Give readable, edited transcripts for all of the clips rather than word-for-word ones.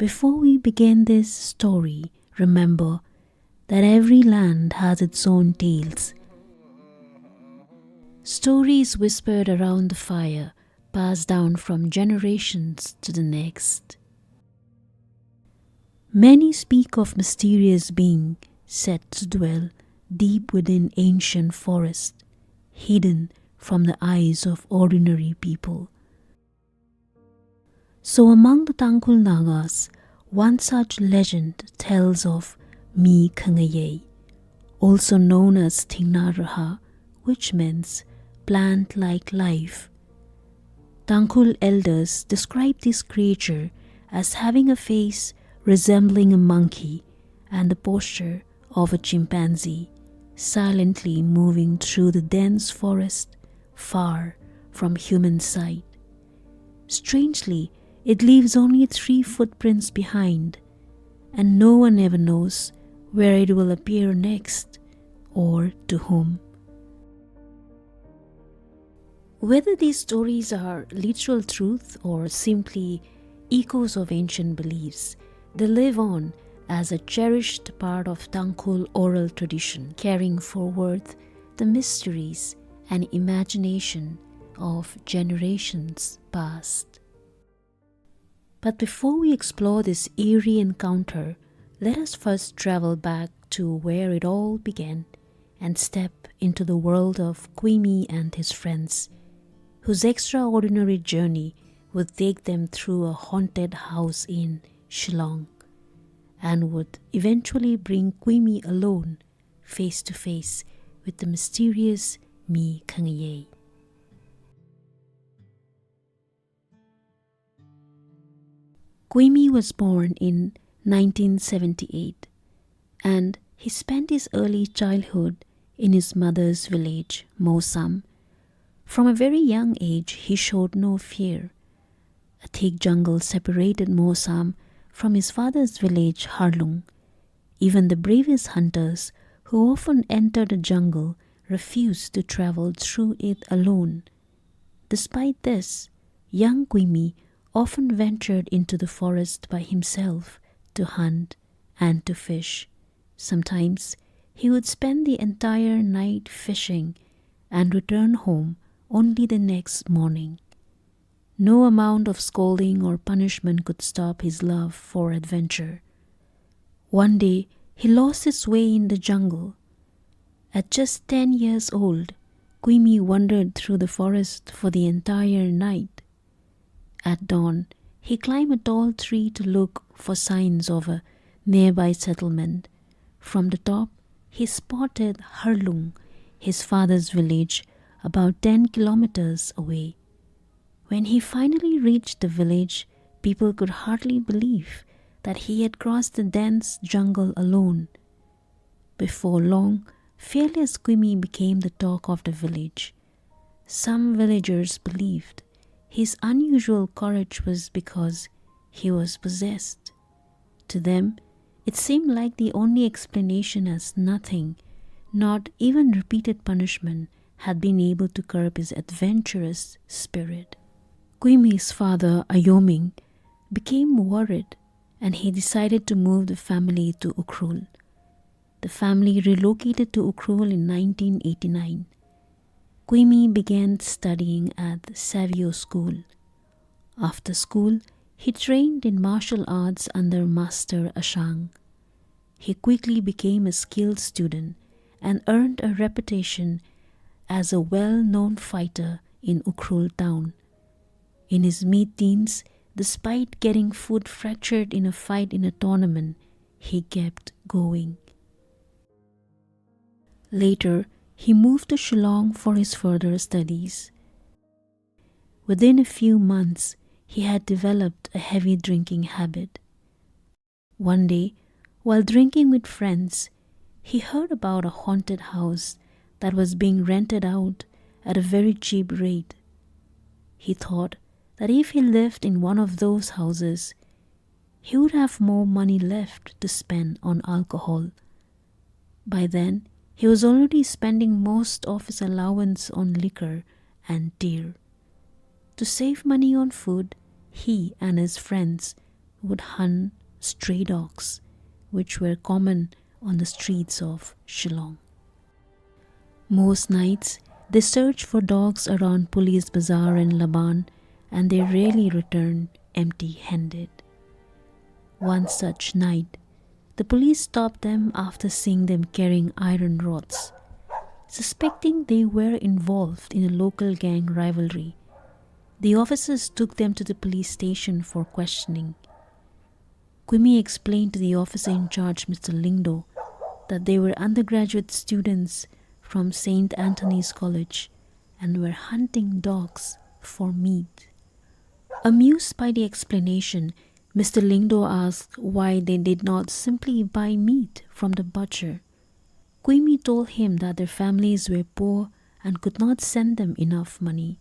Before we begin this story, remember that every land has its own tales. Stories whispered around the fire, passed down from generations to the next. Many speak of mysterious beings said to dwell deep within ancient forests, hidden from the eyes of ordinary people. So among the Tangkhul Nagas, one such legend tells of KHANGAYEI, also known as Thingnaraha, which means plant-like life. Tangkhul elders describe this creature as having a face resembling a monkey and the posture of a chimpanzee, silently moving through the dense forest far from human sight. Strangely, it leaves only 3 footprints behind, and no one ever knows where it will appear next or to whom. Whether these stories are literal truth or simply echoes of ancient beliefs, they live on as a cherished part of Tangkhul oral tradition, carrying forward the mysteries and imagination of generations past. But before we explore this eerie encounter, let us first travel back to where it all began and step into the world of Kuimi and his friends, whose extraordinary journey would take them through a haunted house in Shillong and would eventually bring Kuimi alone face to face with the mysterious KHANGAYEI. Kuimi was born in 1978 and he spent his early childhood in his mother's village, Mosam. From a very young age, he showed no fear. A thick jungle separated Mosam from his father's village, Harlung. Even the bravest hunters, who often entered the jungle, refused to travel through it alone. Despite this, young Kuimi often ventured into the forest by himself to hunt and to fish. Sometimes he would spend the entire night fishing and return home only the next morning. No amount of scolding or punishment could stop his love for adventure. One day, he lost his way in the jungle. At just 10 years old, Kuimi wandered through the forest for the entire night. At dawn, he climbed a tall tree to look for signs of a nearby settlement. From the top, he spotted Harlung, his father's village, about 10 kilometers away. When he finally reached the village, people could hardly believe that he had crossed the dense jungle alone. Before long, fearless Kuimi became the talk of the village. Some villagers believed his unusual courage was because he was possessed. To them, it seemed like the only explanation, as nothing, not even repeated punishment, had been able to curb his adventurous spirit. Kuimi's father, Ayoming, became worried and he decided to move the family to Ukhrul. The family relocated to Ukhrul in 1989. Kuimi began studying at the Savio School. After school, he trained in martial arts under Master Ashang. He quickly became a skilled student and earned a reputation as a well-known fighter in Ukhrul town. In his mid-teens, despite getting foot fractured in a fight in a tournament, he kept going. Later, he moved to Shillong for his further studies. Within a few months, he had developed a heavy drinking habit. One day, while drinking with friends, he heard about a haunted house that was being rented out at a very cheap rate. He thought that if he lived in one of those houses, he would have more money left to spend on alcohol. By then, he was already spending most of his allowance on liquor and deer. To save money on food, he and his friends would hunt stray dogs, which were common on the streets of Shillong. Most nights, they searched for dogs around Police Bazaar and Laban, and they rarely returned empty-handed. One such night, the police stopped them after seeing them carrying iron rods. Suspecting they were involved in a local gang rivalry, the officers took them to the police station for questioning. Kuimi explained to the officer in charge, Mr. Lingdo, that they were undergraduate students from St. Anthony's College and were hunting dogs for meat. Amused by the explanation, Mr. Lingdo asked why they did not simply buy meat from the butcher. Kuimi told him that their families were poor and could not send them enough money.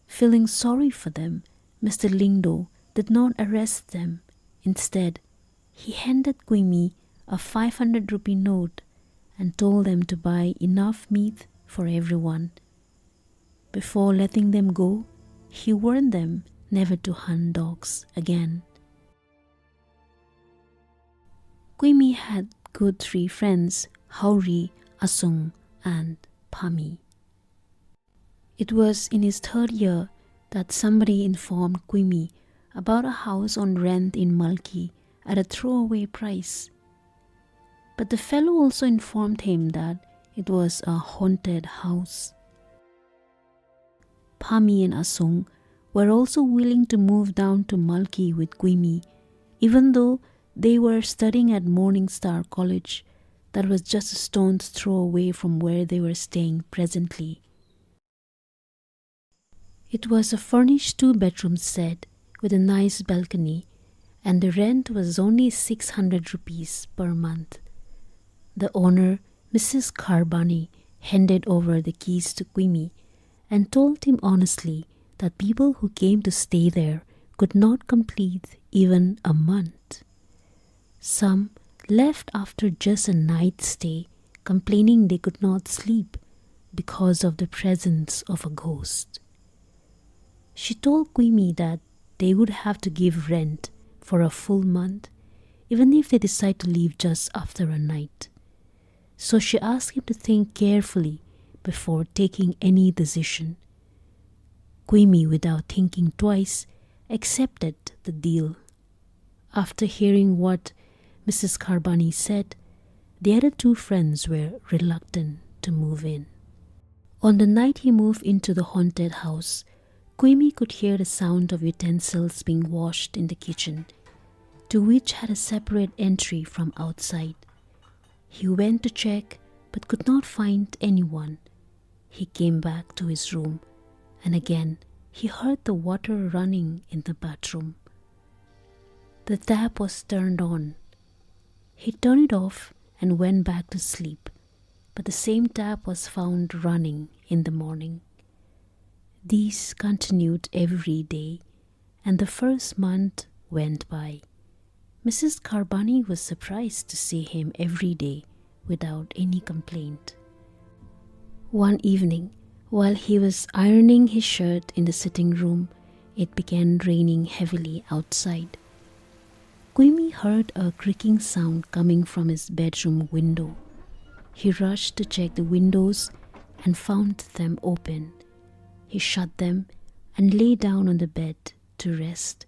Feeling sorry for them, Mr. Lingdo did not arrest them. Instead, he handed Kuimi a 500 rupee note and told them to buy enough meat for everyone. Before letting them go, he warned them never to hunt dogs again. Kuimi had good 3 friends, Hauri, Asung, and Phami. It was in his 3rd year that somebody informed Kuimi about a house on rent in Malki at a throwaway price. But the fellow also informed him that it was a haunted house. Phami and Asung were also willing to move down to Malki with Kuimi, even though they were studying at Morning Star College that was just a stone's throw away from where they were staying presently. It was a furnished 2-bedroom set with a nice balcony, and the rent was only 600 rupees per month. The owner, Mrs. Kharbani, handed over the keys to Kuimi and told him honestly that people who came to stay there could not complete even a month. Some left after just a night's stay, complaining they could not sleep because of the presence of a ghost. She told Kuimi that they would have to give rent for a full month, even if they decide to leave just after a night. So she asked him to think carefully before taking any decision. Kuimi, without thinking twice, accepted the deal. After hearing what Mrs. Kharbani said, the other 2 friends were reluctant to move in. On the night he moved into the haunted house, Kuimi could hear the sound of utensils being washed in the kitchen, to which had a separate entry from outside. He went to check but could not find anyone. He came back to his room, and again he heard the water running in the bathroom. The tap was turned on. He turned it off and went back to sleep, but the same tap was found running in the morning. These continued every day, and the first month went by. Mrs. Kharbani was surprised to see him every day without any complaint. One evening, while he was ironing his shirt in the sitting room, it began raining heavily outside. Kuimi heard a creaking sound coming from his bedroom window. He rushed to check the windows and found them open. He shut them and lay down on the bed to rest.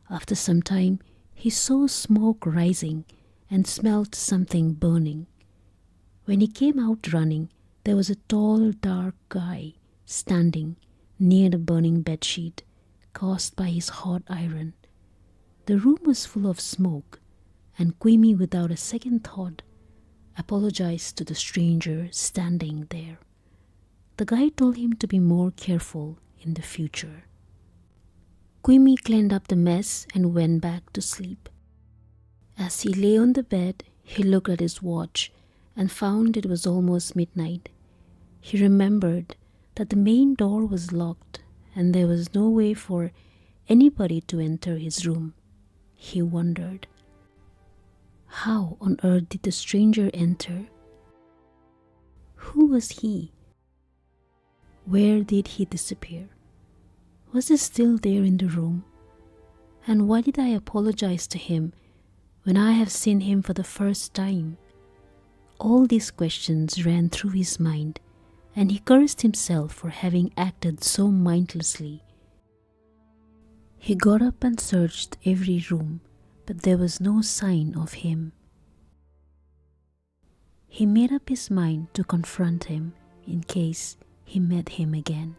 After some time, he saw smoke rising and smelled something burning. When he came out running, there was a tall, dark guy standing near the burning bedsheet caused by his hot iron. The room was full of smoke, and Kuimi, without a second thought, apologized to the stranger standing there. The guy told him to be more careful in the future. Kuimi cleaned up the mess and went back to sleep. As he lay on the bed, he looked at his watch and found it was almost midnight. He remembered that the main door was locked and there was no way for anybody to enter his room. He wondered, how on earth did the stranger enter? Who was he? Where did he disappear? Was he still there in the room? And why did I apologize to him when I have seen him for the first time? All these questions ran through his mind, and he cursed himself for having acted so mindlessly. He got up and searched every room, but there was no sign of him. He made up his mind to confront him in case he met him again.